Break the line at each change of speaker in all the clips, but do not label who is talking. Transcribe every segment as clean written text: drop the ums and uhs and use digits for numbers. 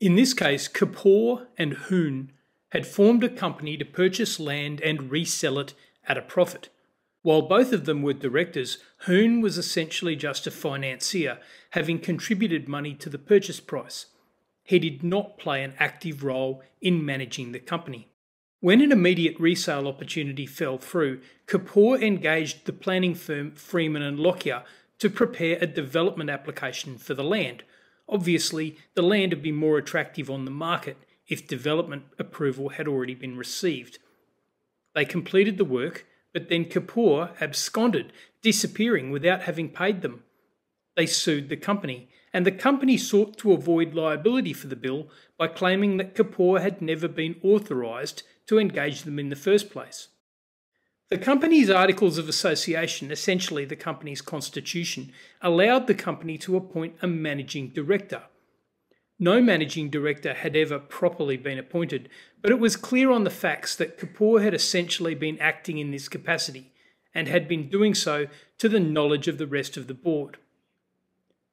In this case, Kapoor and Hoon had formed a company to purchase land and resell it at a profit. While both of them were directors, Hoon was essentially just a financier, having contributed money to the purchase price. He did not play an active role in managing the company. When an immediate resale opportunity fell through, Kapoor engaged the planning firm Freeman and Lockyer to prepare a development application for the land. Obviously, the land would be more attractive on the market if development approval had already been received. They completed the work, but then Kapoor absconded, disappearing without having paid them. They sued the company, and the company sought to avoid liability for the bill by claiming that Kapoor had never been authorised to engage them in the first place. The company's Articles of Association, essentially the company's constitution, allowed the company to appoint a managing director. No managing director had ever properly been appointed, but it was clear on the facts that Kapoor had essentially been acting in this capacity and had been doing so to the knowledge of the rest of the board.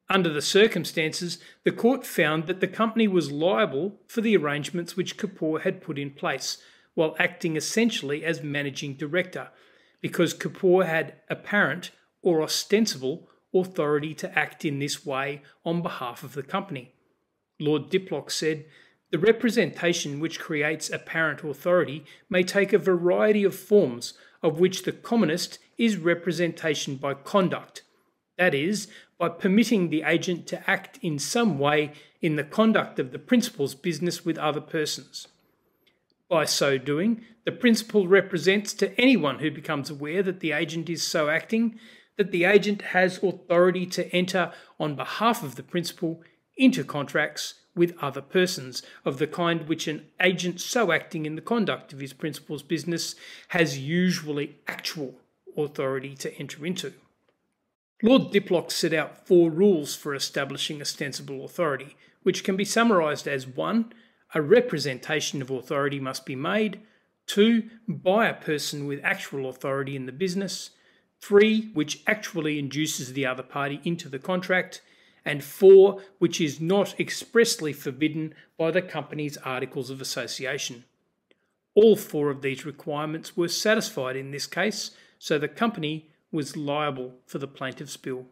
Under the circumstances, the court found that the company was liable for the arrangements which Kapoor had put in place, while acting essentially as managing director, because Kapoor had apparent or ostensible authority to act in this way on behalf of the company. Lord Diplock said, "The representation which creates apparent authority may take a variety of forms, of which the commonest is representation by conduct, that is, by permitting the agent to act in some way in the conduct of the principal's business with other persons. By so doing, the principal represents to anyone who becomes aware that the agent is so acting, that the agent has authority to enter on behalf of the principal into contracts with other persons of the kind which an agent so acting in the conduct of his principal's business has usually actual authority to enter into." Lord Diplock set out 4 rules for establishing ostensible authority, which can be summarised as 1. A representation of authority must be made. 2. By a person with actual authority in the business. 3. Which actually induces the other party into the contract. And 4. Which is not expressly forbidden by the company's Articles of Association. All 4 of these requirements were satisfied in this case, so the company was liable for the plaintiff's bill.